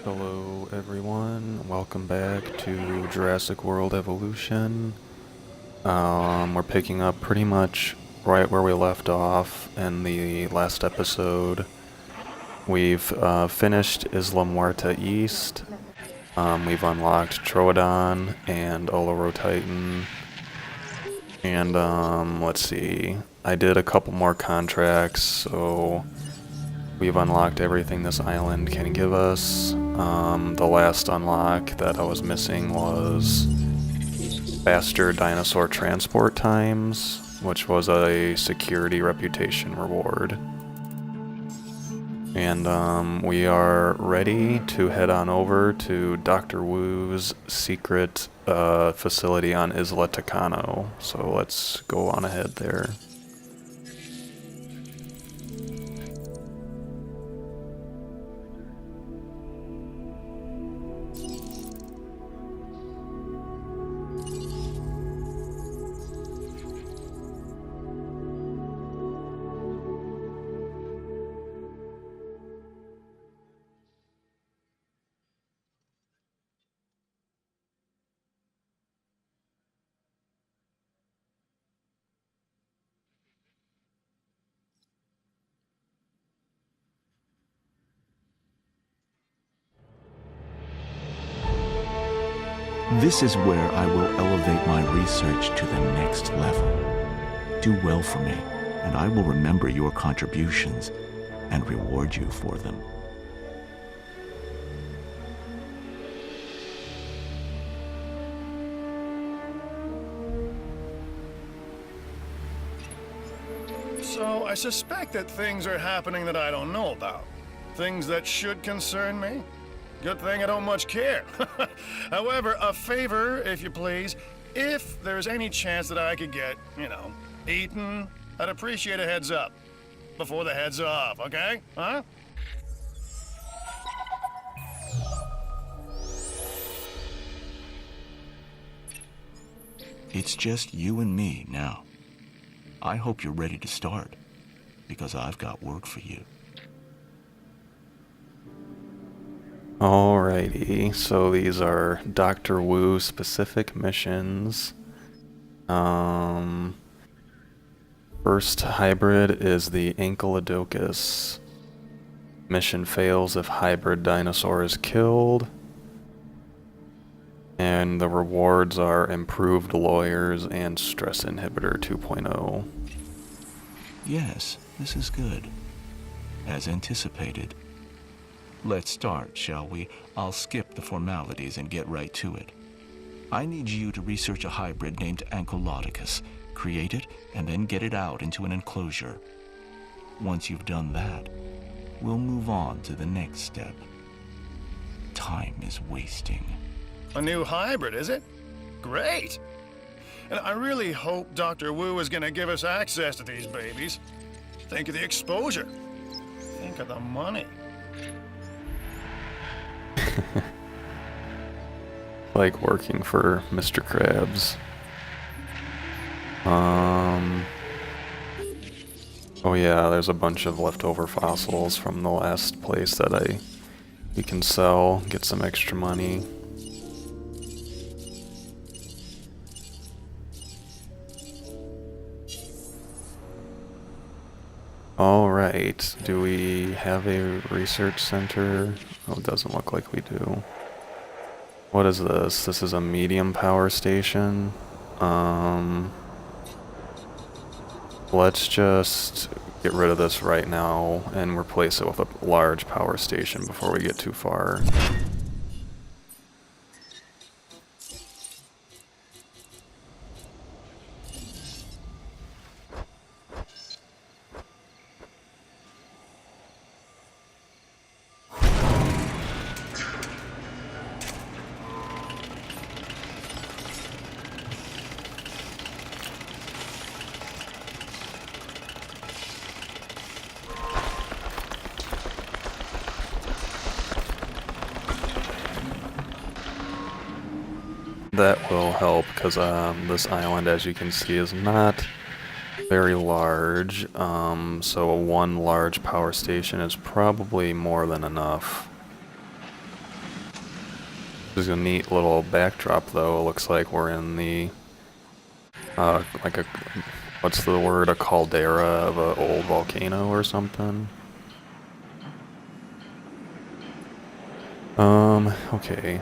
Hello everyone, welcome back to Jurassic World Evolution. We're picking up pretty much right where we left off in the last episode. We've finished Isla Muerta East. We've unlocked Troodon and Olorotitan. And let's see, I did a couple more contracts, so we've unlocked everything this island can give us. The last unlock that I was missing was faster dinosaur transport times, which was a security reputation reward. And we are ready to head on over to Dr. Wu's secret facility on Isla Tucano. So let's go on ahead there. This is where I will elevate my research to the next level. Do well for me, and I will remember your contributions and reward you for them. So I suspect that things are happening that I don't know about. Things that should concern me. Good thing I don't much care. However, a favor, if you please. If there's any chance that I could get, eaten, I'd appreciate a heads up. Before the head's off, okay? Huh? It's just you and me now. I hope you're ready to start, because I've got work for you. Alrighty, so these are Dr. Wu specific missions. First hybrid is the Ankylodocus. Mission fails if hybrid dinosaur is killed. And the rewards are improved lawyers and stress inhibitor 2.0. Yes, this is good. As anticipated. Let's start, shall we? I'll skip the formalities and get right to it. I need you to research a hybrid named Ankylodocus, create it, and then get it out into an enclosure. Once you've done that, we'll move on to the next step. Time is wasting. A new hybrid, is it? Great! And I really hope Dr. Wu is gonna give us access to these babies. Think of the exposure. Think of the money. Like working for Mr. Krabs. Oh yeah, there's a bunch of leftover fossils from the last place that we can sell, get some extra money. Alright, do we have a research center? Oh, it doesn't look like we do. What is this? This is a medium power station. Let's just get rid of this right now and replace it with a large power station before we get too far. That will help, because this island, as you can see, is not very large, so one large power station is probably more than enough. This is a neat little backdrop, though. It looks like we're in the, like a, what's the word, a caldera of an old volcano or something. Okay.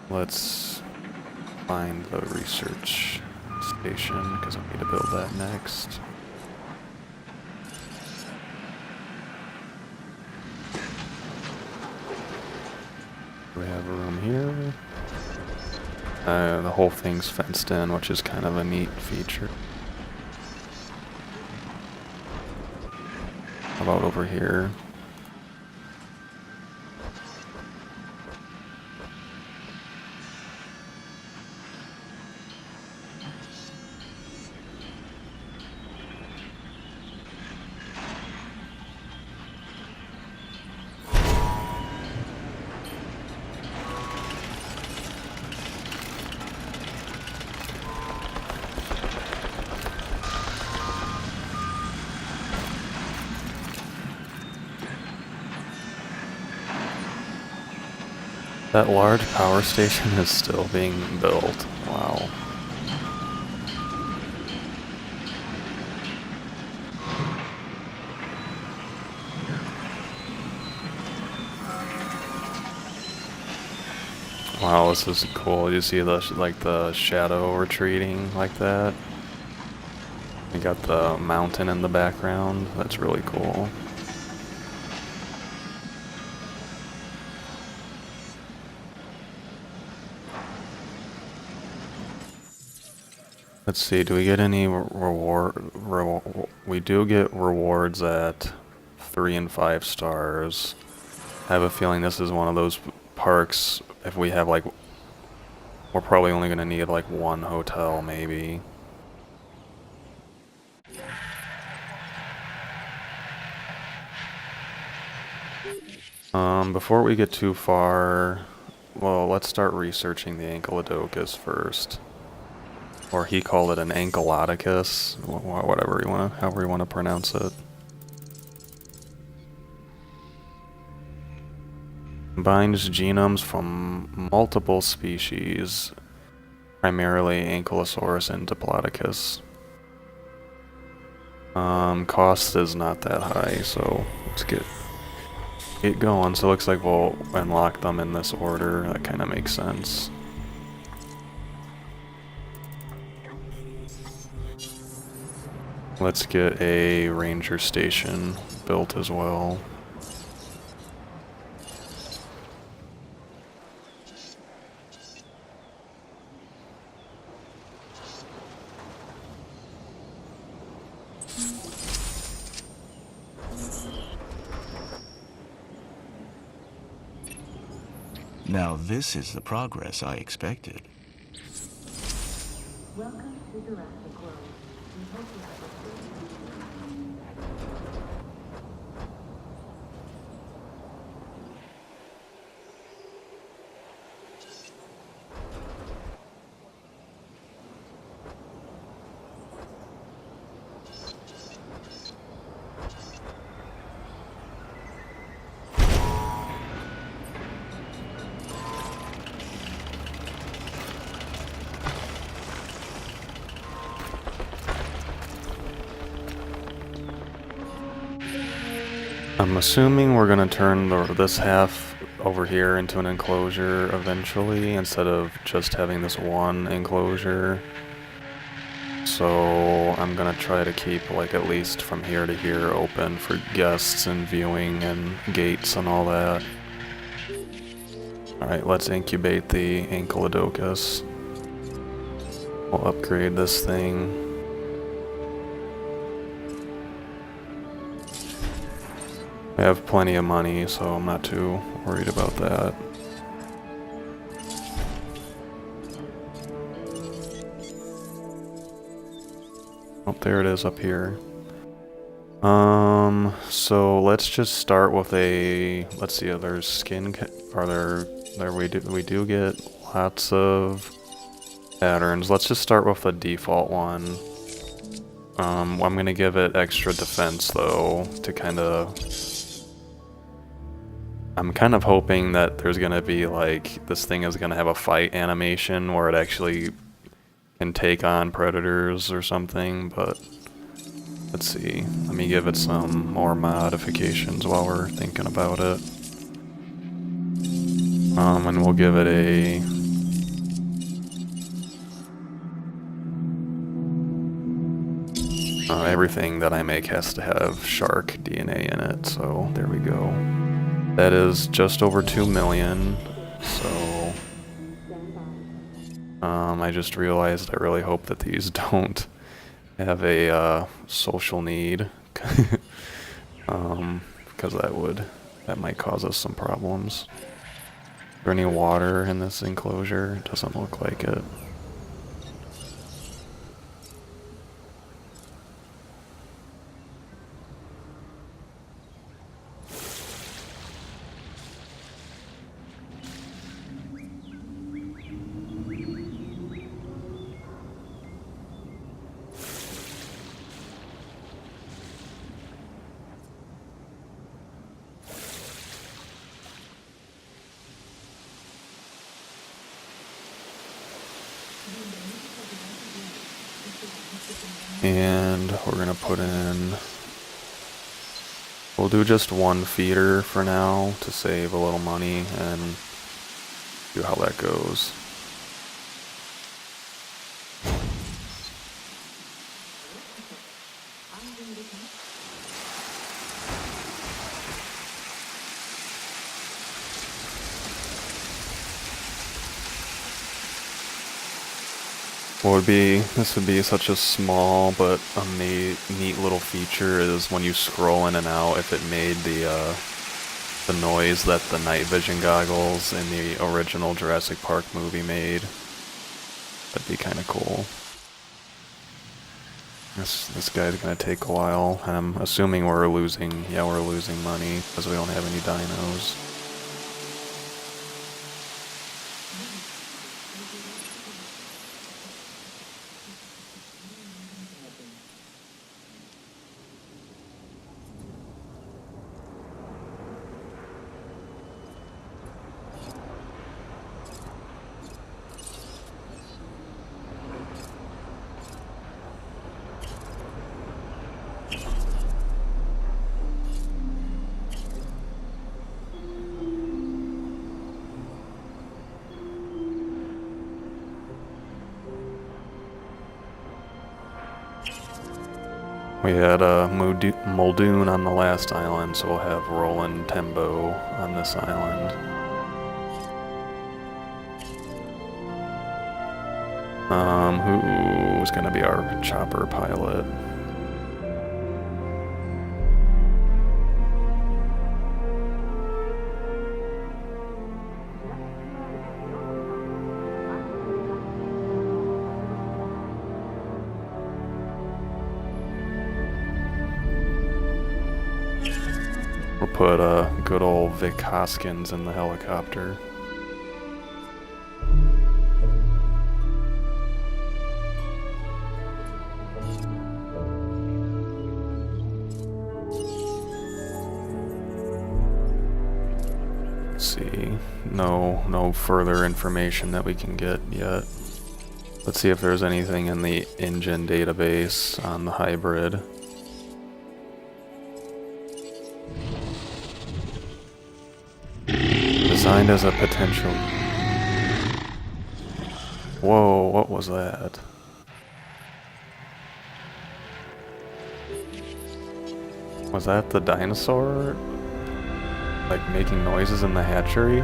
Let's find the research station, because I need to build that next. We have a room here. The whole thing's fenced in, which is kind of a neat feature. How about over here? That large power station is still being built. Wow. Wow, this is cool. You see the the shadow retreating like that. You got the mountain in the background. That's really cool. Let's see, do we get any we do get rewards at 3 and 5 stars. I have a feeling this is one of those parks, if we have like, we're probably only gonna need like one hotel maybe. Before we get too far, well, let's start researching the Ankylodocus first. Or he called it an Ankylodocus, whatever you wanna, however you wanna pronounce it. Combines genomes from multiple species, primarily Ankylosaurus and Diplodocus. Cost is not that high, so let's get going. So it looks like we'll unlock them in this order. That kind of makes sense. Let's get a ranger station built as well. Now this is the progress I expected. Welcome to Jurassic World. We hope you have a I'm assuming we're gonna turn this half over here into an enclosure eventually, instead of just having this one enclosure. So I'm gonna try to keep like at least from here to here open for guests and viewing and gates and all that. Alright, let's incubate the Ankylodocus. We'll upgrade this thing. I have plenty of money, so I'm not too worried about that. Oh, there it is up here. So let's just start with a, let's see, there's skin, we do get lots of patterns. Let's just start with the default one. I'm gonna give it extra defense though, to kind of, I'm kind of hoping that there's gonna be like, this thing is gonna have a fight animation where it actually can take on predators or something, but let's see. Let me give it some more modifications while we're thinking about it. And we'll give it a... everything that I make has to have shark DNA in it, so there we go. That is just over 2 million, so... I just realized I really hope that these don't have a social need, because that might cause us some problems. Is there any water in this enclosure? It doesn't look like it. And we're gonna put in, we'll do just one feeder for now to save a little money and see how that goes. This would be such a small but neat little feature is when you scroll in and out, if it made the noise that the night vision goggles in the original Jurassic Park movie made. That'd be kind of cool. This guy's gonna take a while, and I'm assuming we're losing money because we don't have any dinos. We had Muldoon on the last island, so we'll have Roland Tembo on this island. Who's gonna be our chopper pilot? We'll put good old Vic Hoskins in the helicopter. Let's see, no further information that we can get yet. Let's see if there's anything in the engine database on the hybrid. Designed as a potential... Whoa, what was that? Was that the dinosaur? Like making noises in the hatchery?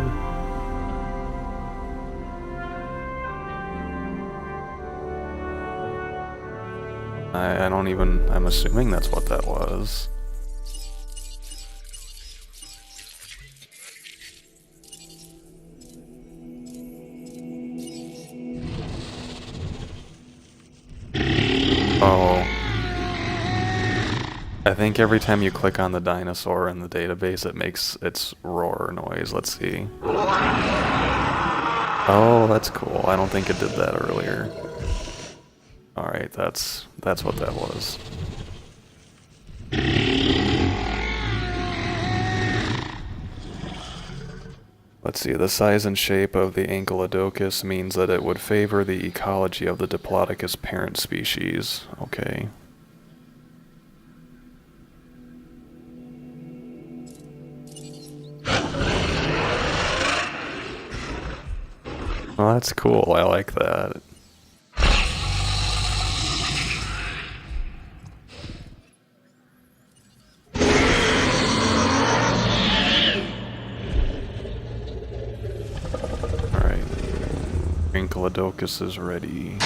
I don't even... I'm assuming that's what that was. Oh. I think every time you click on the dinosaur in the database, it makes its roar noise. Let's see. Oh, that's cool. I don't think it did that earlier. Alright, that's what that was. Let's see, the size and shape of the Ankylodocus means that it would favor the ecology of the Diplodocus parent species. Okay. Well, that's cool. I like that. Alright. Ankylodocus is ready.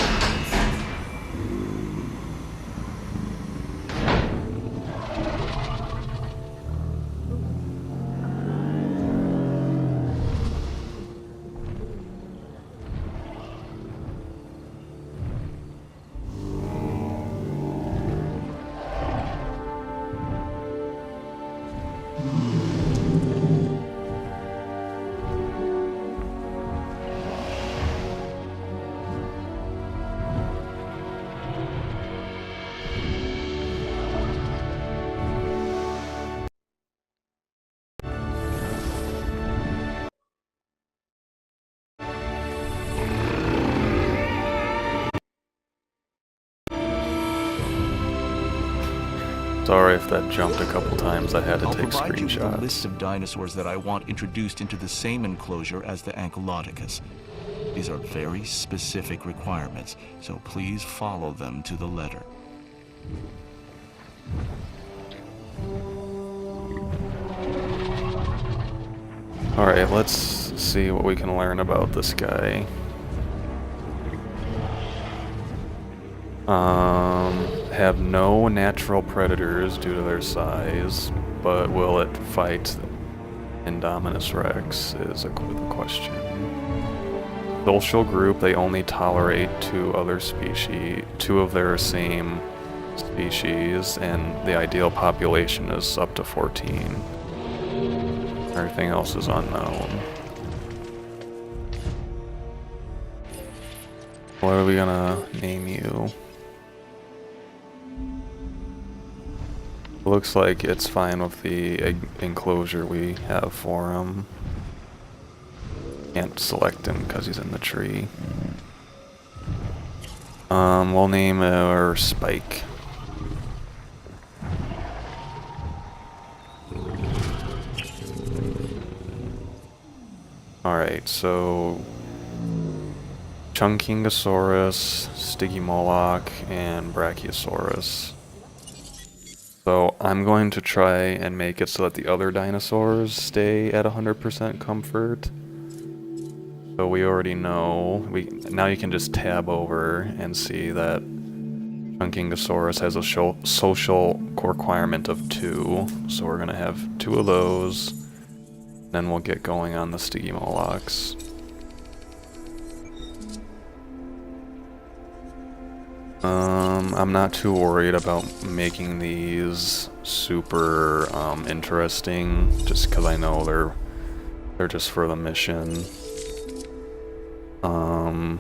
Sorry if that jumped a couple times. I had to I'll take provide you with a screenshots. list of dinosaurs that I want introduced into the same enclosure as the Ankylodocus. These are very specific requirements, so please follow them to the letter. Alright, let's see what we can learn about this guy. Have no natural predators due to their size, but will it fight Indominus Rex is a question. Social group, they only tolerate two of their same species, and the ideal population is up to 14. Everything else is unknown. What are we gonna name you? Looks like it's fine with the enclosure we have for him. Can't select him because he's in the tree. We'll name her Spike. Alright, so Chunkingosaurus, Stygimoloch, and Brachiosaurus. So I'm going to try and make it so that the other dinosaurs stay at 100% comfort. So we already know, now you can just tab over and see that Chunkingosaurus has a social requirement of 2. So we're gonna have 2 of those, then we'll get going on the Stygimolochs. I'm not too worried about making these super interesting, just because I know they're just for the mission. So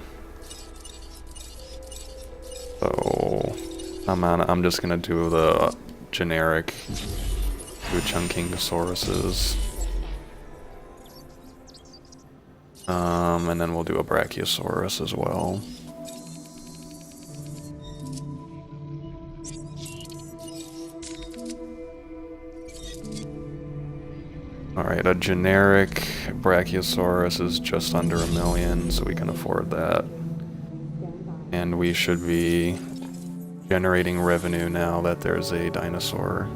I'm just gonna do the generic 2 Chunkingosauruses. And then we'll do a Brachiosaurus as well. Alright, a generic Brachiosaurus is just under $1 million, so we can afford that. And we should be generating revenue now that there's a dinosaur.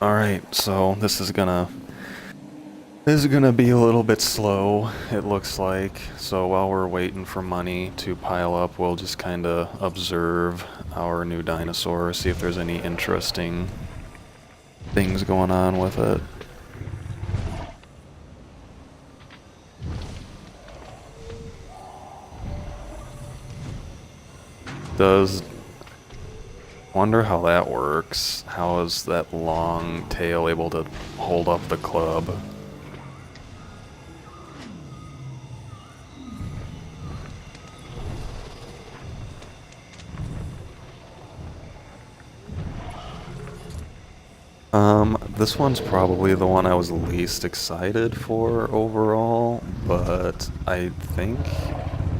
Alright, so this is gonna be a little bit slow, it looks like. So while we're waiting for money to pile up, we'll just kinda observe our new dinosaur, see if there's any interesting things going on with it. Wonder how that works. How is that long tail able to hold up the club? This one's probably the one I was least excited for overall, but I think,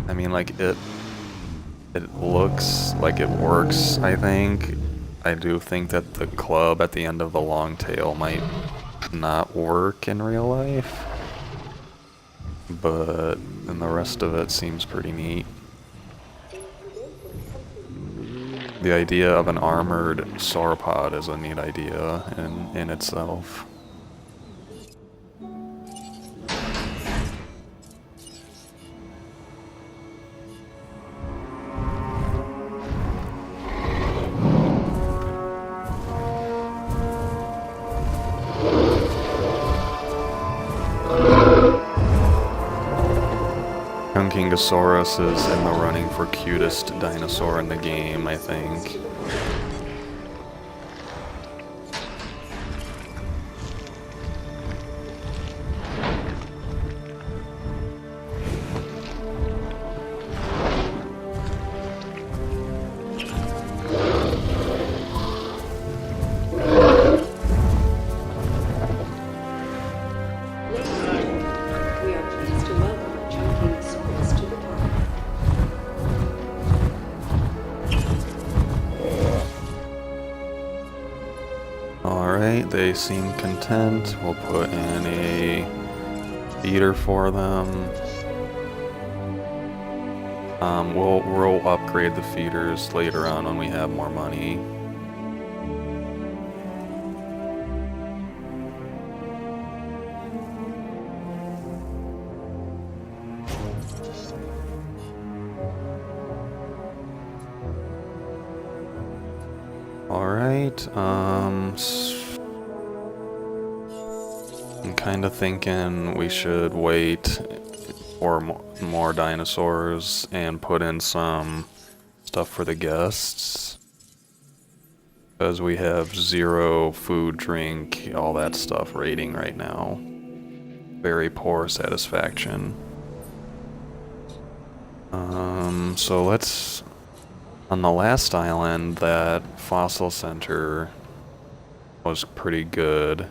I mean, like, it looks like it works, I think. I do think that the club at the end of the long tail might not work in real life, but then the rest of it seems pretty neat. The idea of an armored sauropod is a neat idea in itself. Chunkingosaurus is in the running for cutest dinosaur in the game, I think. We are pleased to welcome Chunkingosaurus to the park. Alright, they seem content. We'll put in a feeder for them. We'll upgrade the feeders later on when we have more money. Alright, I'm kind of thinking we should wait for more dinosaurs and put in some stuff for the guests. Because we have 0 food, drink, all that stuff rating right now. Very poor satisfaction. So let's... On the last island, that fossil center was pretty good.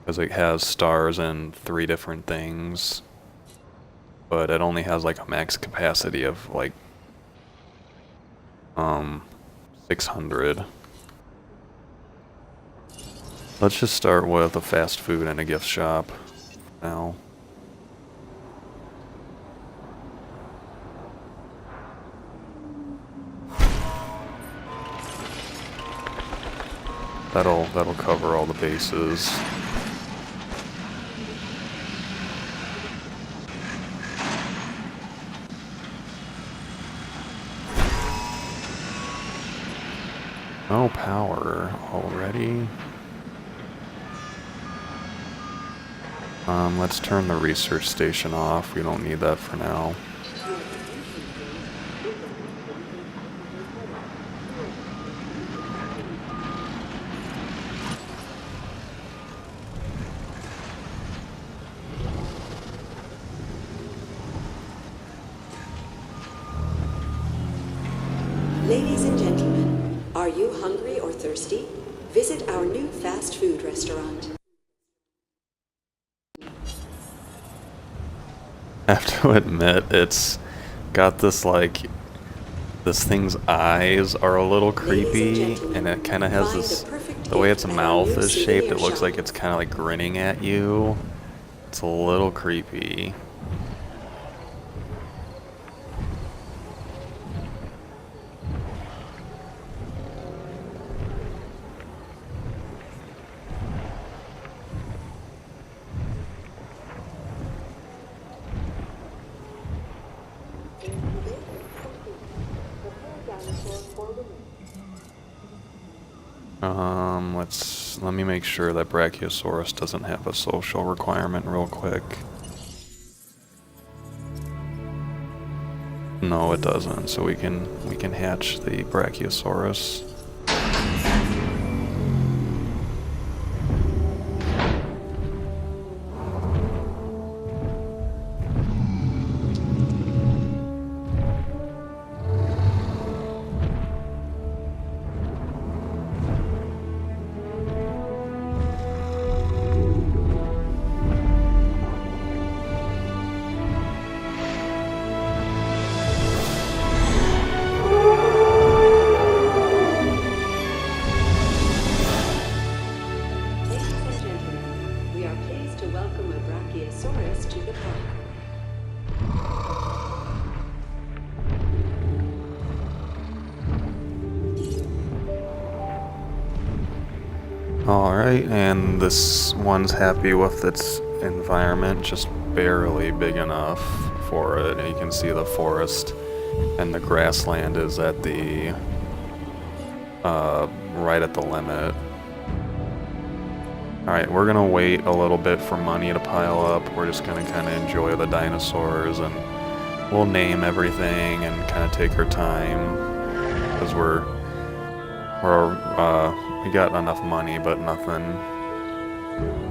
Because it has stars and 3 different things. But it only has like a max capacity of like 600. Let's just start with a fast food and a gift shop now. That'll cover all the bases. No power already. Let's turn the research station off. We don't need that for now. Ladies and gentlemen, are you hungry or thirsty? Visit our new fast food restaurant. I have to admit, it's got this like, this thing's eyes are a little creepy, and it kind of has this, the way its mouth is shaped, it looks like it's kind of like grinning at you. It's a little creepy. Let me make sure that Brachiosaurus doesn't have a social requirement real quick. No, it doesn't, so we can hatch the Brachiosaurus. Alright, and this one's happy with its environment, just barely big enough for it. You can see the forest and the grassland is at the right at the limit. Alright, we're gonna wait a little bit for money to pile up. We're just gonna kind of enjoy the dinosaurs, and we'll name everything and kind of take our time, because we got enough money, but nothing.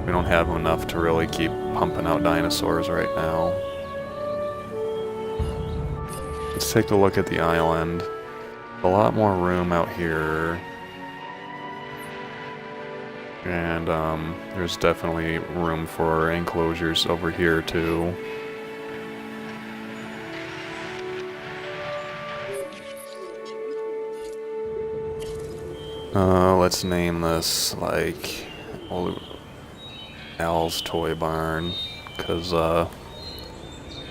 We don't have enough to really keep pumping out dinosaurs right now. Let's take a look at the island. A lot more room out here. And there's definitely room for enclosures over here too. Let's name this like Al's Toy Barn, because the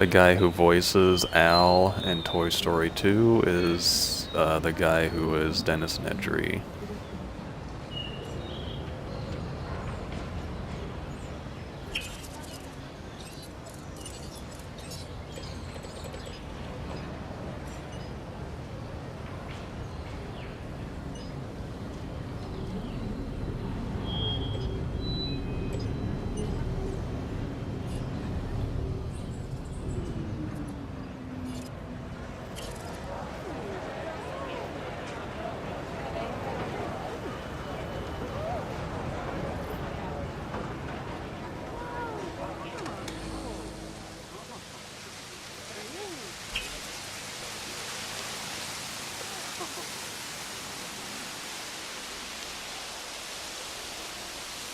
guy who voices Al in Toy Story 2 is the guy who is Dennis Nedry.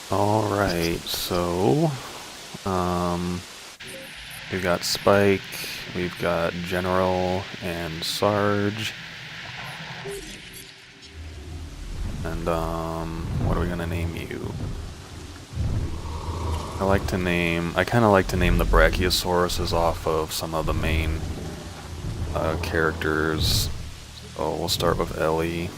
Alright, so, we've got Spike, we've got General and Sarge, and, what are we gonna name you? I kinda like to name the Brachiosauruses off of some of the main, characters. So we'll start with Ellie.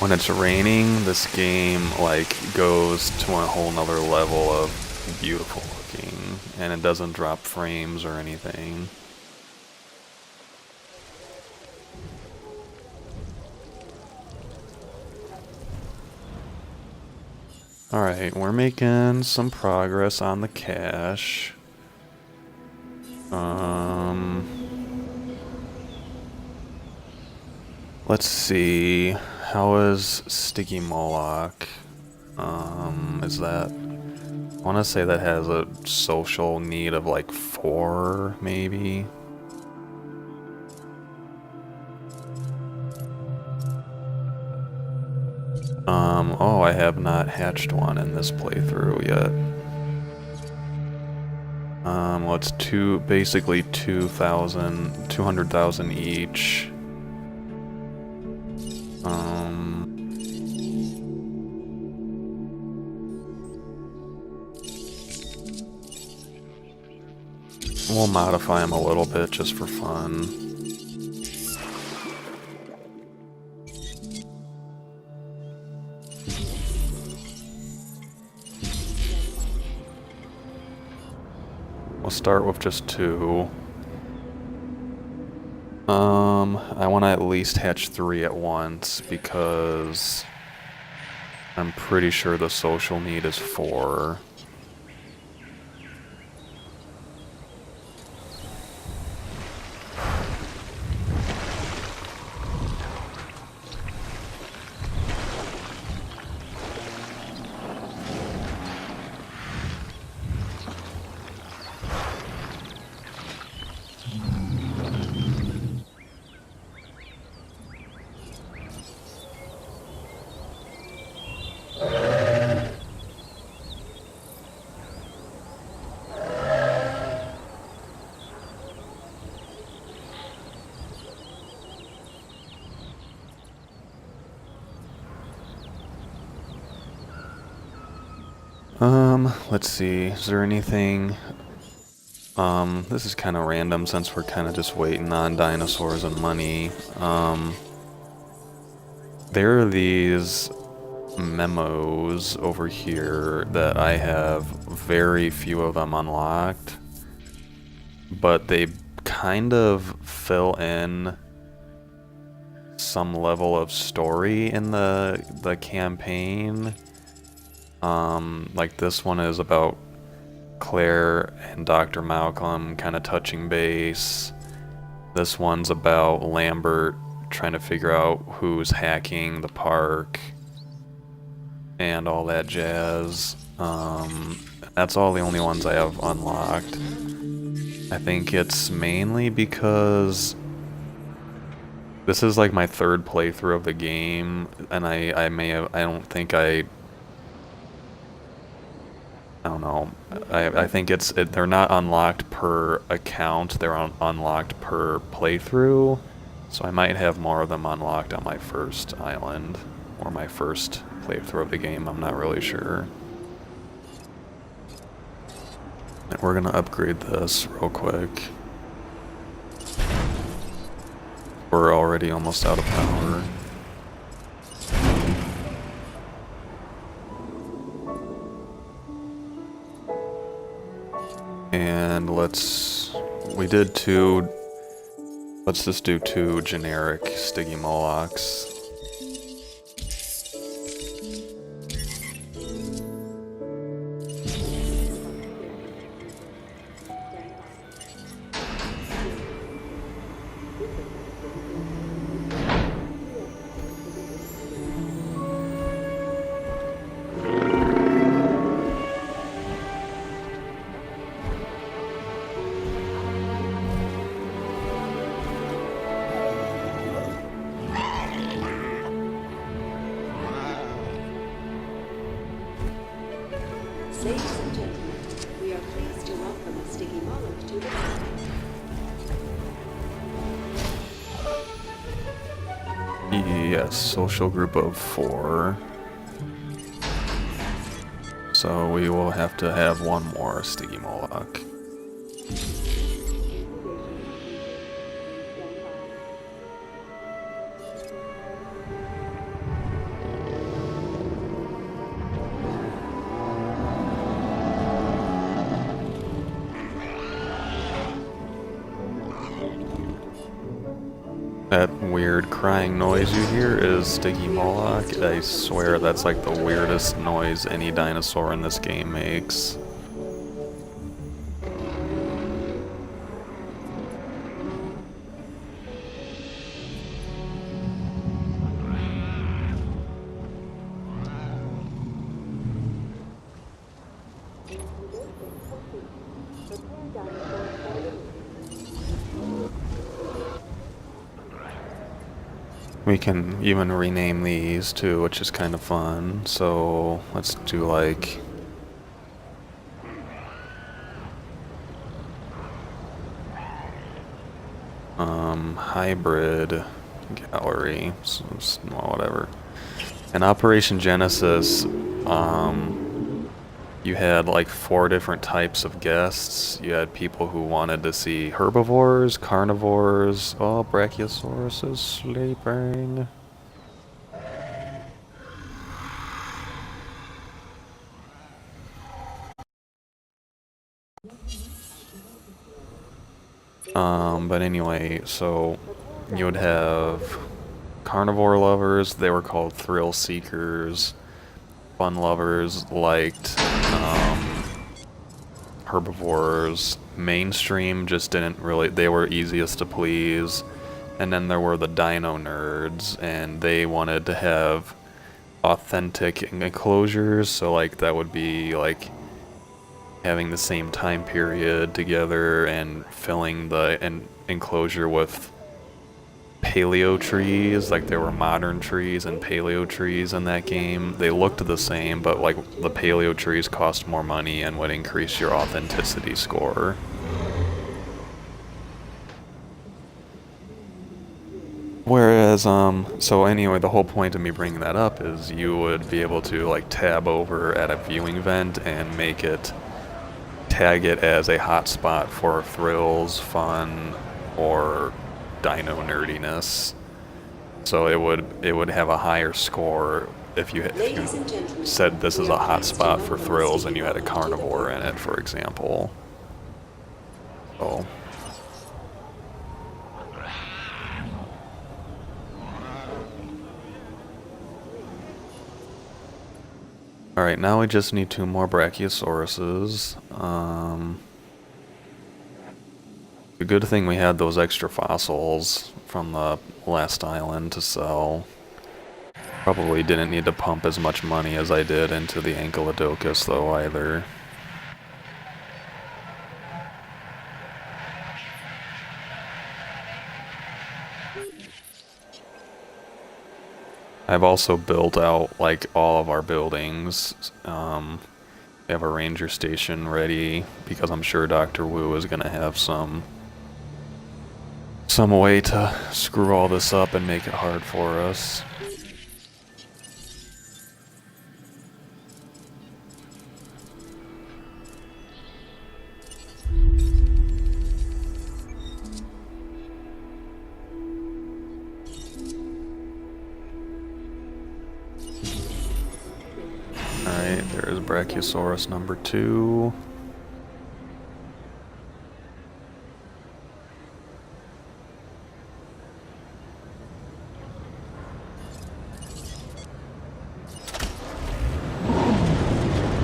When it's raining, this game like goes to a whole nother level of beautiful looking, and it doesn't drop frames or anything. Alright, we're making some progress on the cache. Let's see. How is Sticky Moloch? Is that... I want to say that has a social need of like 4, maybe? Oh, I have not hatched one in this playthrough yet. Well, it's basically 200,000 each. We'll modify them a little bit just for fun. We'll start with just 2. I want to at least hatch 3 at once because I'm pretty sure the social need is 4. Let's see. Is there anything... this is kind of random since we're kind of just waiting on dinosaurs and money. There are these memos over here that I have very few of them unlocked, but they kind of fill in some level of story in the campaign. Like this one is about Claire and Dr. Malcolm kind of touching base. This one's about Lambert trying to figure out who's hacking the park and all that jazz. That's all the only ones I have unlocked. I think it's mainly because this is like my third playthrough of the game, and I don't know. I think they're not unlocked per account, they're unlocked per playthrough. So I might have more of them unlocked on my first island, or my first playthrough of the game, I'm not really sure. And we're gonna upgrade this real quick. We're already almost out of power. And let's just do 2 generic Stygimolochs. Ladies and gentlemen, we are pleased to welcome a Stygimoloch to the party. Yes, social group of 4. So we will have to have one more Stygimoloch. That weird crying noise you hear is Stygimoloch. I swear that's like the weirdest noise any dinosaur in this game makes. We can even rename these too, which is kind of fun. So let's do like hybrid gallery, so well, whatever. In Operation Genesis, you had like 4 different types of guests. You had people who wanted to see herbivores, carnivores. Oh, Brachiosaurus is sleeping. But anyway, so you would have carnivore lovers, they were called thrill seekers. Fun lovers liked herbivores. Mainstream just didn't really, they were easiest to please. And then there were the dino nerds, and they wanted to have authentic enclosures, so like that would be like having the same time period together and filling the enclosure with paleo trees. Like there were modern trees and paleo trees in that game. They looked the same, but like the paleo trees cost more money and would increase your authenticity score. Whereas has, so anyway, the whole point of me bringing that up is you would be able to, like, tab over at a viewing vent and tag it as a hotspot for thrills, fun, or dino nerdiness. So it would have a higher score if you Ladies and gentlemen, said this is we a are hotspot casting for our thrills and you had a once into the carnivore in void. it, for example. So. Alright, now we just need 2 more Brachiosauruses. The good thing we had those extra fossils from the last island to sell. Probably didn't need to pump as much money as I did into the Ankylodocus though either. I've also built out like all of our buildings. We have a ranger station ready because I'm sure Dr. Wu is gonna have some way to screw all this up and make it hard for us. Alright, there's Brachiosaurus number 2.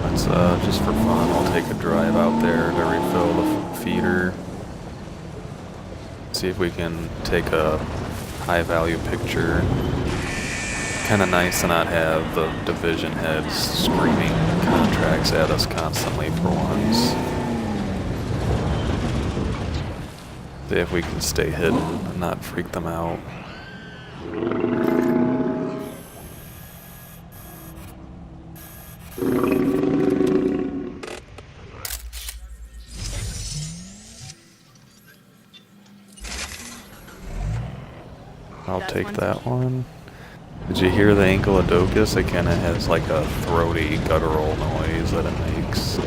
Let's, just for fun, I'll take a drive out there to refill the feeder. See if we can take a high-value picture. Kinda nice to not have the division heads screaming contracts at us constantly for once. See if we can stay hidden and not freak them out. I'll take that one. Did you hear the Ankylodocus? It kinda has like a throaty, guttural noise that it makes.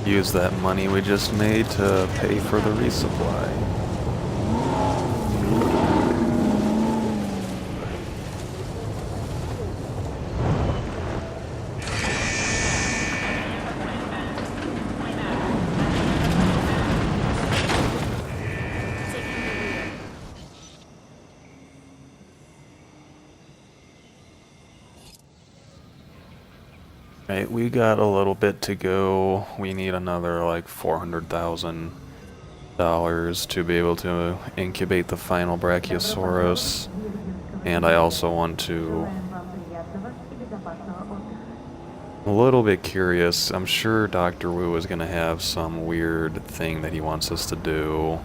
Use that money we just made to pay for the resupply. Right, we got a little bit to go. We need another like $400,000 to be able to incubate the final Brachiosaurus. And I also want to... a little bit curious. I'm sure Dr. Wu is going to have some weird thing that he wants us to do.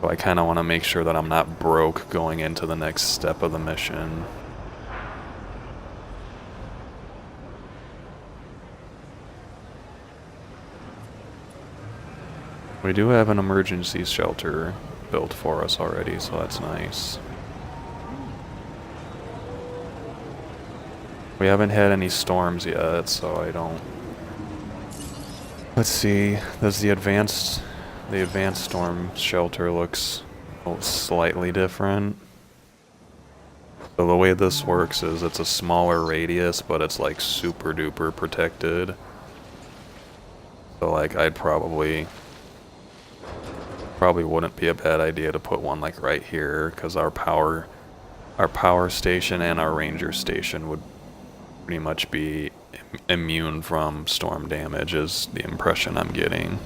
So I kind of want to make sure that I'm not broke going into the next step of the mission. We do have an emergency shelter built for us already, so that's nice. We haven't had any storms yet, so I don't... Let's see, does the advanced storm shelter looks slightly different. So the way this works is it's a smaller radius, but it's like super duper protected. So like I'd probably wouldn't be a bad idea to put one like right here, because our power station and our ranger station would pretty much be immune from storm damage is the impression I'm getting.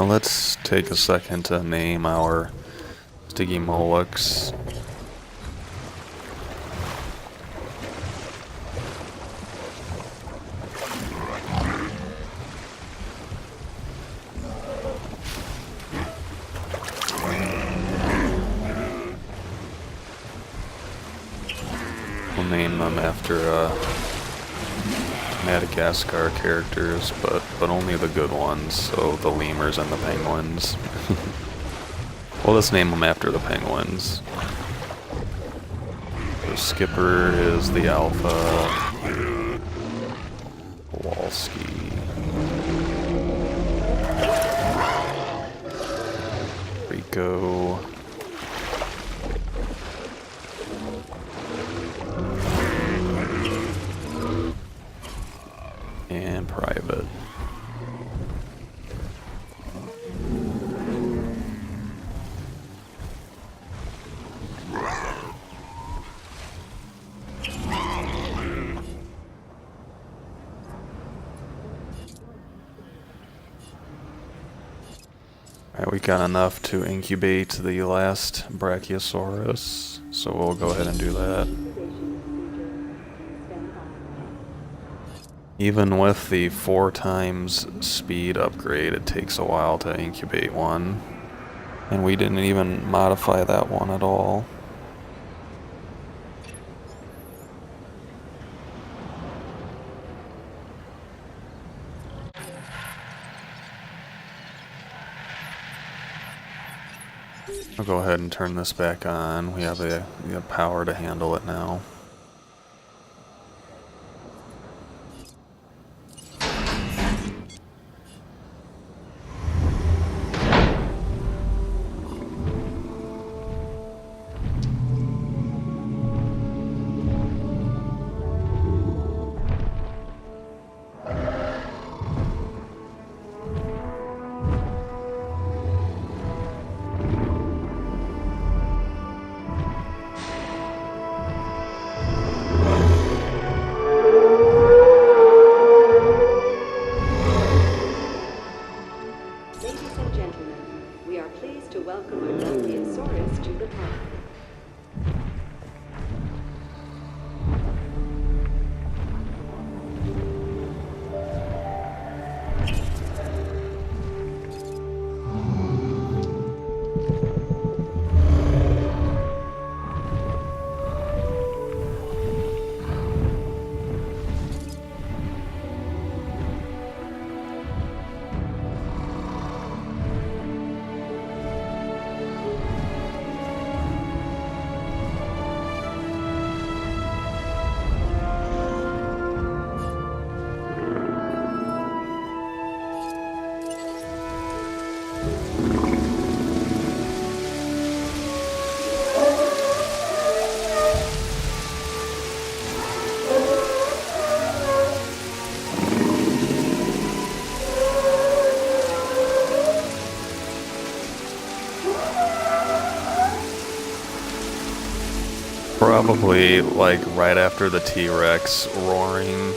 Let's take a second to name our Stygimolochs. We'll name them after Madagascar characters, but only the good ones, so the lemurs and the penguins. Well, let's name them after the penguins. The skipper is the Alpha. Kowalski. Rico. And Private. Alright, we got enough to incubate the last Brachiosaurus, so we'll go ahead and do that. Even with the 4 times speed upgrade, it takes a while to incubate one. And we didn't even modify that one at all. I'll go ahead and turn this back on. We have the power to handle it now. Ladies and gentlemen, we are pleased to welcome our Brachiosaurus to the park. Probably, like, right after the T-Rex roaring,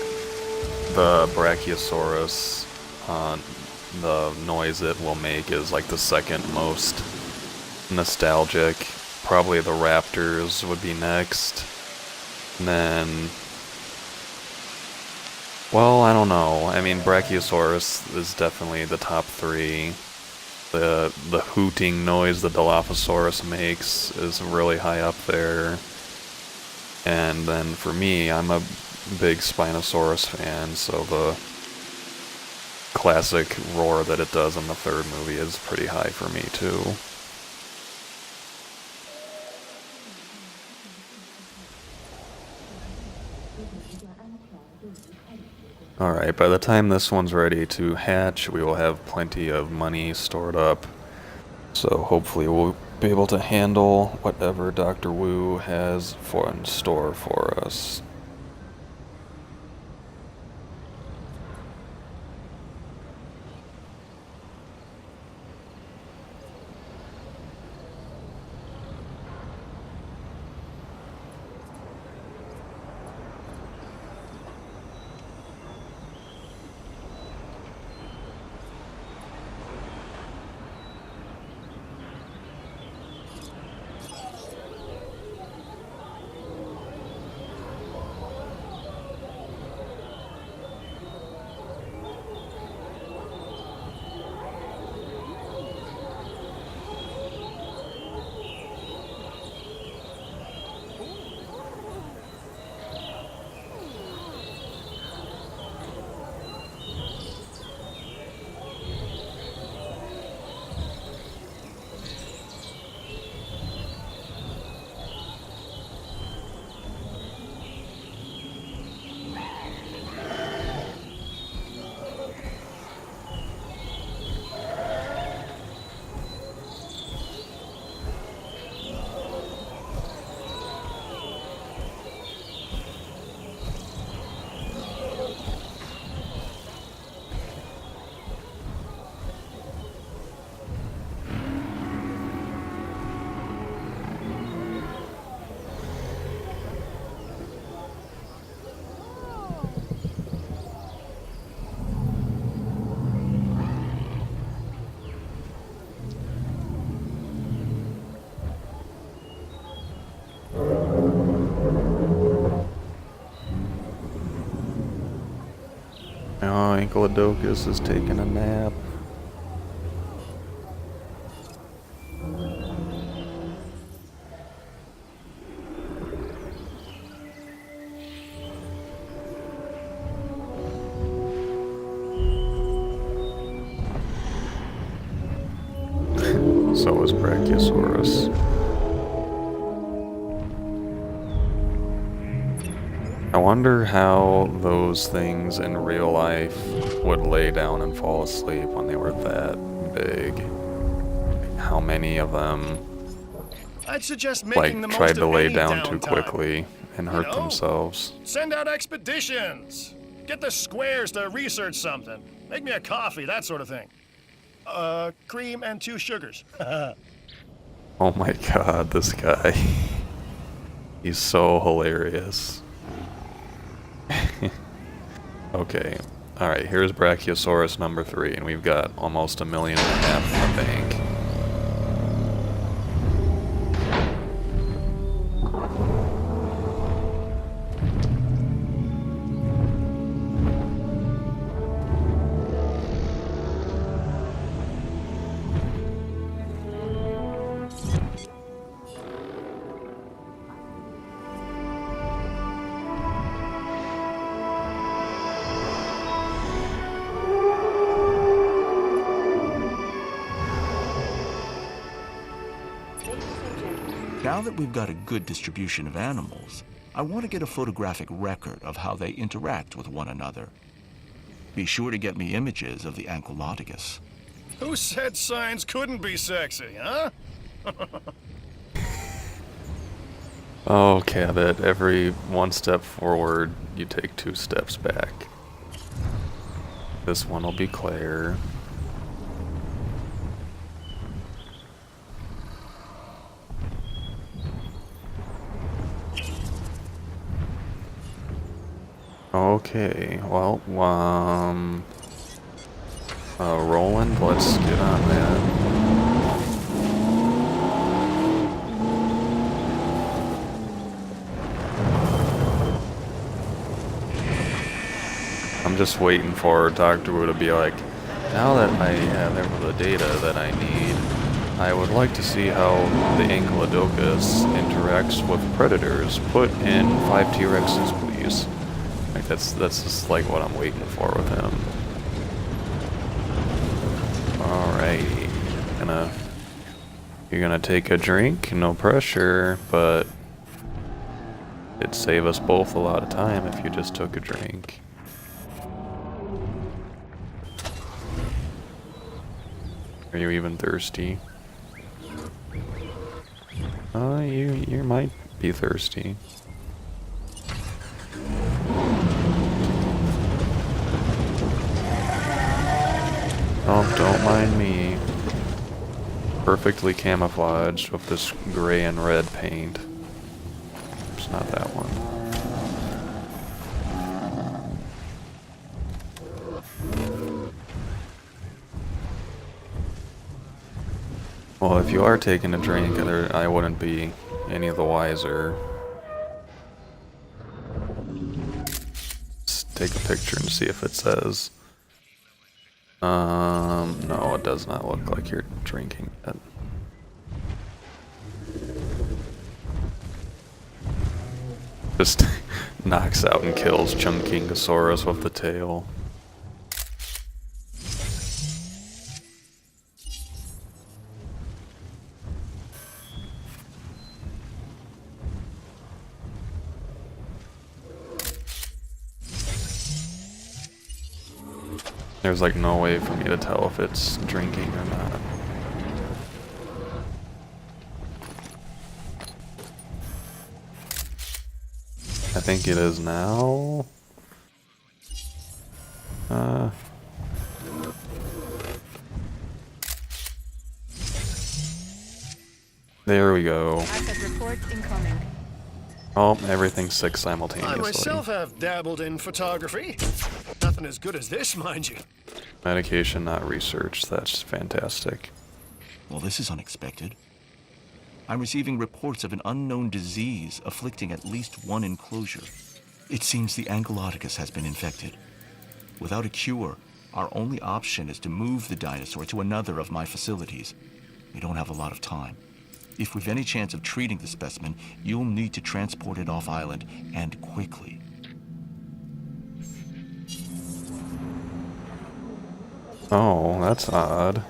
the Brachiosaurus, the noise it will make is, like, the second most nostalgic. Probably the Raptors would be next. And then... well, I don't know. I mean, Brachiosaurus is definitely the top 3. The hooting noise the Dilophosaurus makes is really high up there. And then for me, I'm a big Spinosaurus fan, so the classic roar that it does in the 3rd movie is pretty high for me too. Alright, by the time this one's ready to hatch, we will have plenty of money stored up. So hopefully we'll be able to handle whatever Dr. Wu has in store for us. Oh, Ankylodocus is taking a nap. So is Brachiosaurus. I wonder how those things in real life would lay down and fall asleep when they were that big. How many of them I'd suggest making the most tried of to lay any down too downtime. quickly and hurt themselves? Send out expeditions. Get the squares to research something. Make me a coffee, that sort of thing. Cream and 2 sugars. Oh my god, this guy. He's so hilarious. Okay, alright, here's Brachiosaurus number 3, and we've got almost 1.5 million in the bank. Now that we've got a good distribution of animals, I want to get a photographic record of how they interact with one another. Be sure to get me images of the Ankylodocus. Who said signs couldn't be sexy, huh? Oh, Cabot, every 1 step forward, you take 2 steps back. This one will be Claire. Okay, well, Roland, let's get on that. I'm just waiting for Dr. Wu to be like, now that I have the data that I need, I would like to see how the Ankylodocus interacts with predators. Put in 5 T-Rexes, please. Like that's just like what I'm waiting for with him. Alrighty. You're gonna take a drink, no pressure, but it'd save us both a lot of time if you just took a drink. Are you even thirsty? You might be thirsty. Oh, don't mind me. Perfectly camouflaged with this gray and red paint. It's not that one. Well, if you are taking a drink, I wouldn't be any the wiser. Let's take a picture and see if it says. No, it does not look like you're drinking it. Just knocks out and kills Chunkingosaurus with the tail. There's like no way for me to tell if it's drinking or not. I think it is now. There we go. Asset report incoming. Oh, everything's sick I simultaneously. myself have dabbled in photography. Nothing as good as this, mind you. Medication not researched. That's fantastic. Well, this is unexpected. I'm receiving reports of an unknown disease afflicting at least one enclosure. It seems the Ankyloticus has been infected. Without a cure, our only option is to move the dinosaur to another of my facilities. We don't have a lot of time. If we've any chance of treating the specimen, you'll need to transport it off island, and quickly. Oh, that's odd.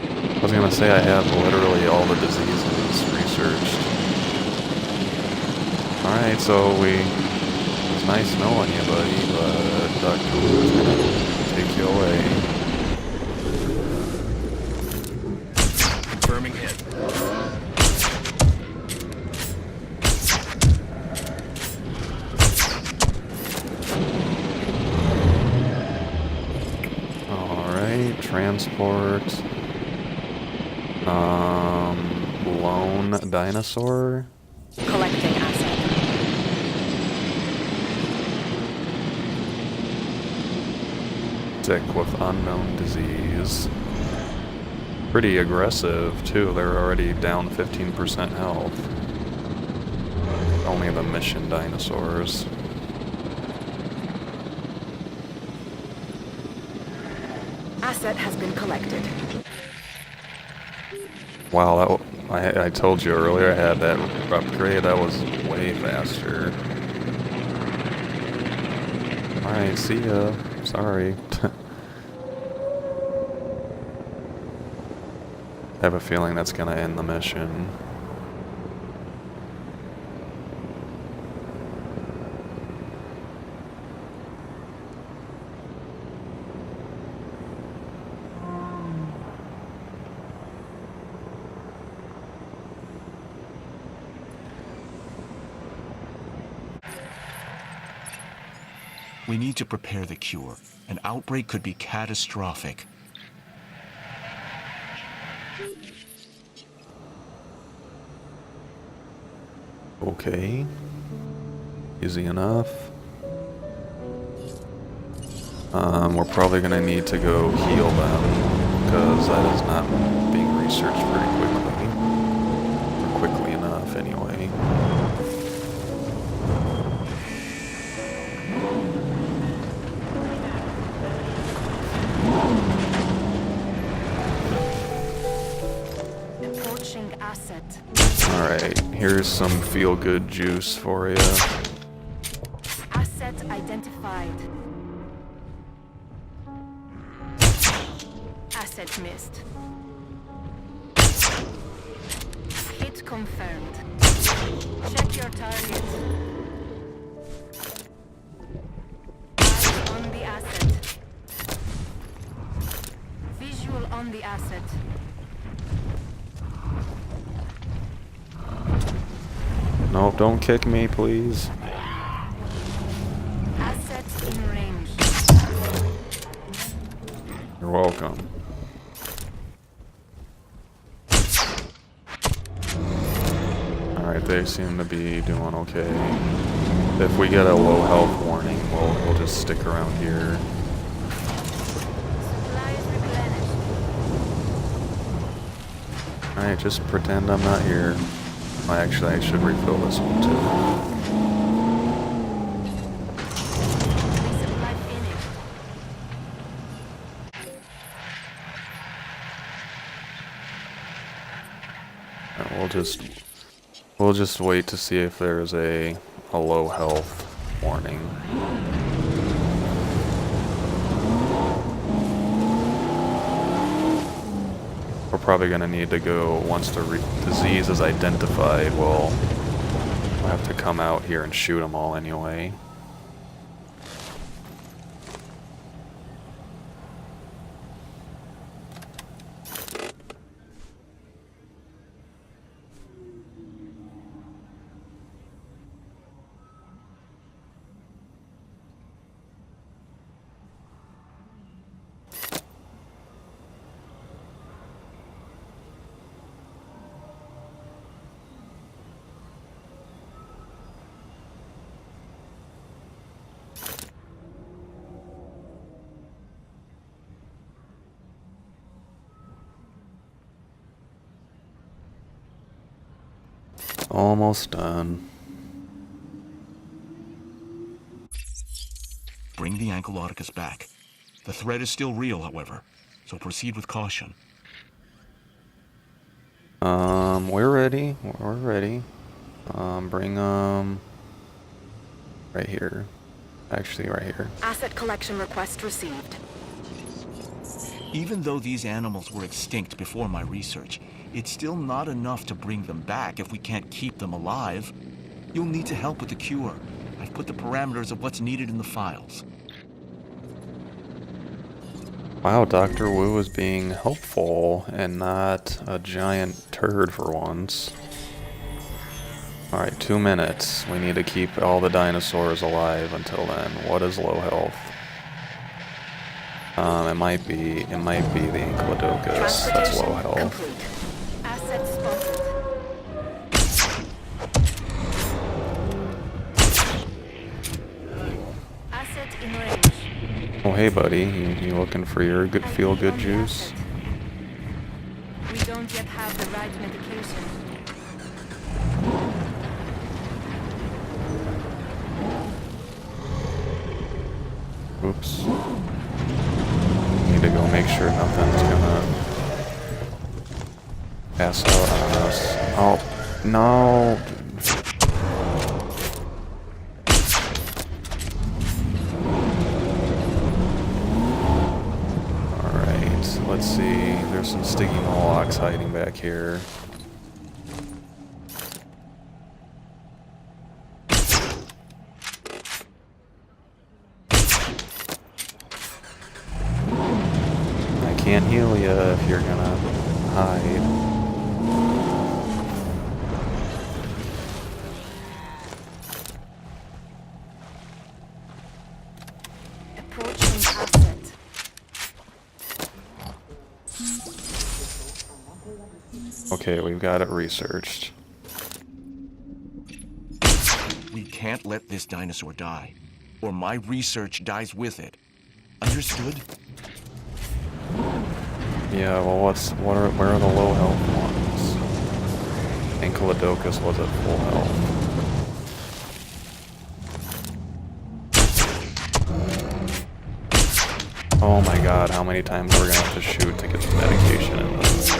I was gonna say I have literally all the diseases researched. Alright, so it's nice knowing you, buddy, but Dr. Wu is gonna take you away. Confirming hit. Alright, transport. Lone dinosaur. Collecting asset. Sick with unknown disease. Pretty aggressive, too. They're already down 15% health. Only the mission dinosaurs. Asset has been collected. Wow, I told you earlier I had that upgrade. That was way faster. Alright, see ya. Sorry. I have a feeling that's gonna end the mission. We need to prepare the cure. An outbreak could be catastrophic. Okay. Easy enough. We're probably gonna need to go heal them, because that is not being researched very quickly. Or quickly enough, anyway. Approaching asset. Alright, here's some feel-good juice for you. Asset identified. Asset missed. Hit confirmed. Check your target. Eyes on the asset. Visual on the asset. Nope, don't kick me, please. Asset in range. You're welcome. Alright, they seem to be doing okay. If we get a low health warning, we'll just stick around here. Supplies replenished. Alright, just pretend I'm not here. Actually, I should refill this one too. Resupply finished. We'll just wait to see if there's a low health warning. We're probably gonna need to go once the disease is identified. We'll have to come out here and shoot them all anyway. Almost done. Bring the Ankylodocus back. The threat is still real, however, so proceed with caution. We're ready. We're ready. Bring right here. Actually, right here. Asset collection request received. Even though these animals were extinct before my research, it's still not enough to bring them back if we can't keep them alive. You'll need to help with the cure. I've put the parameters of what's needed in the files. Wow, Dr. Wu is being helpful and not a giant turd for once. Alright, 2 minutes. We need to keep all the dinosaurs alive until then. What is low health? It might be the Ankylodocus. That's low health. Complete. Asset spotted. Asset in range. Oh hey buddy, you looking for your good feel-good juice? We don't yet have the right medication. Oops. Need to go make sure nothing's gonna pass out on us. Oh, no. Alright, let's see. There's some sticky Molochs hiding back here. Can't heal you if you're gonna hide. Approaching asset. Okay, we've got it researched. We can't let this dinosaur die, or my research dies with it. Understood? Yeah, well, where are the low health ones? Ankylodocus was at full health. Oh my god, how many times are we gonna have to shoot to get some medication in this?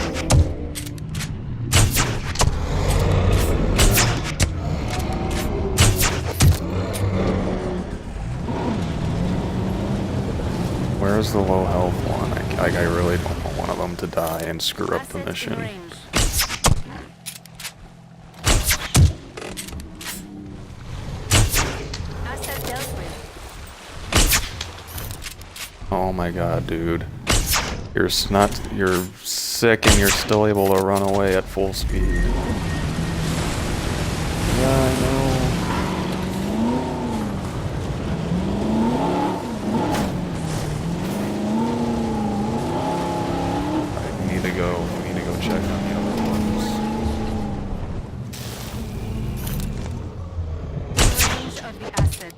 Where's the low health one? I really don't want one of them to die and screw up the Asset in mission. range. Asset dealt with. Oh my god, dude. You're sick and you're still able to run away at full speed. Yeah, I know. Alright, we need to go check on the other ones. Range of the asset.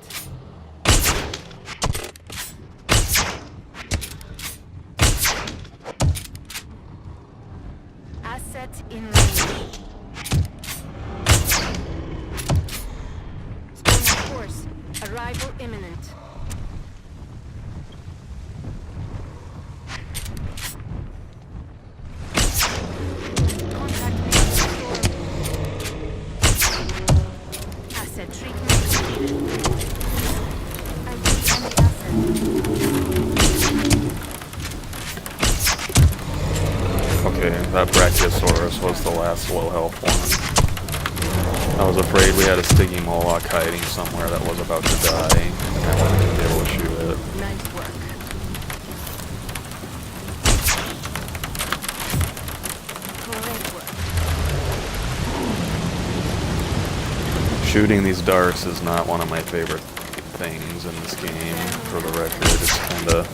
Asset in range. Staying on course. Arrival imminent. Contact made secure. Asset treatment completed. ID on the asset. Okay, that Brachiosaurus was the last low health one. I was afraid we had a Stiggy Moloch hiding somewhere that was about to die, and I wasn't going to be able to shoot it. Nice work. Great work. Shooting these darts is not one of my favorite things in this game, for the record. It's kinda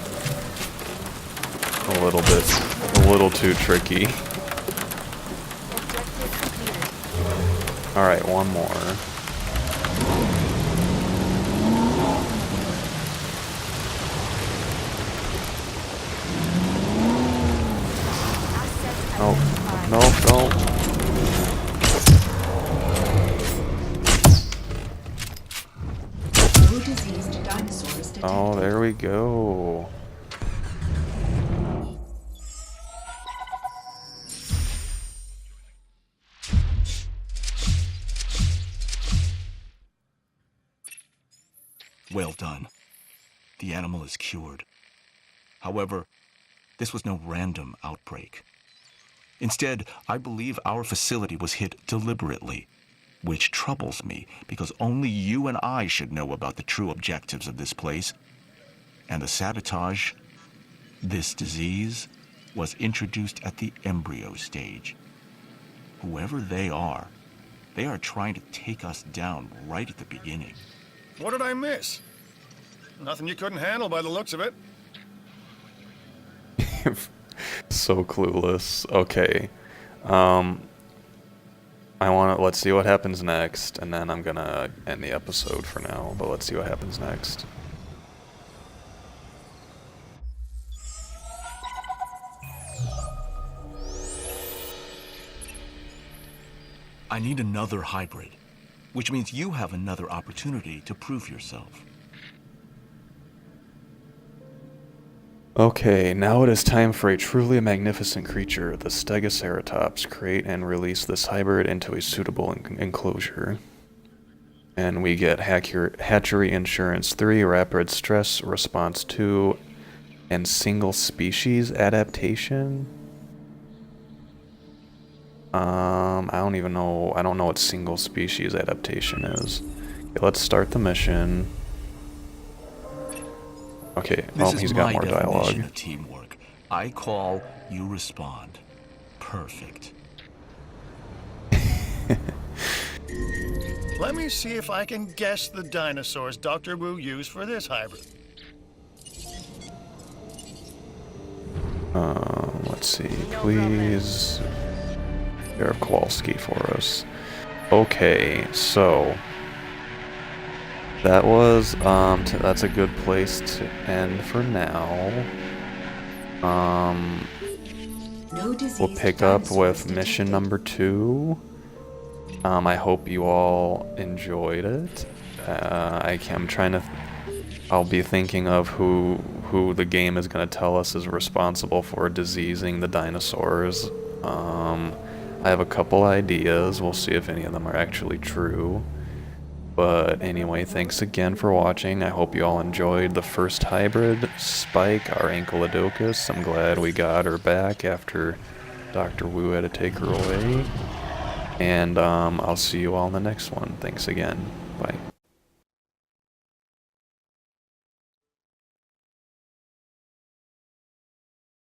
a little too tricky. Objective completed. Alright, one more. Asset Oh, identified. no, no. No diseased dinosaurs detected. Oh, there we go. Well done. The animal is cured. However, this was no random outbreak. Instead, I believe our facility was hit deliberately, which troubles me because only you and I should know about the true objectives of this place. And the sabotage, this disease, was introduced at the embryo stage. Whoever they are trying to take us down right at the beginning. What did I miss? Nothing you couldn't handle by the looks of it. So clueless. Okay. Let's see what happens next, and then I'm gonna end the episode for now, but let's see what happens next. I need another hybrid, which means you have another opportunity to prove yourself. Okay, now it is time for a truly magnificent creature, the Stegoceratops. Create and release this hybrid into a suitable enclosure. And we get Hatchery Insurance 3, Rapid Stress Response 2, and Single Species Adaptation. I don't even know. I don't know what Single Species Adaptation is. Okay, let's start the mission. Okay, well, he's got more dialogue. This is my definition of teamwork. I call, you respond. Perfect. Let me see if I can guess the dinosaurs Dr. Wu used for this hybrid. Let's see, please. Sheriff Kowalski for us. Okay, so that was that's a good place to end for now. We'll pick up with mission number 2. I hope you all enjoyed it. I'm trying to. I'll be thinking of who the game is going to tell us is responsible for diseasing the dinosaurs. I have a couple ideas. We'll see if any of them are actually true. But anyway, thanks again for watching. I hope you all enjoyed the first hybrid, Spike, our Ankylodocus. I'm glad we got her back after Dr. Wu had to take her away. And I'll see you all in the next one. Thanks again. Bye.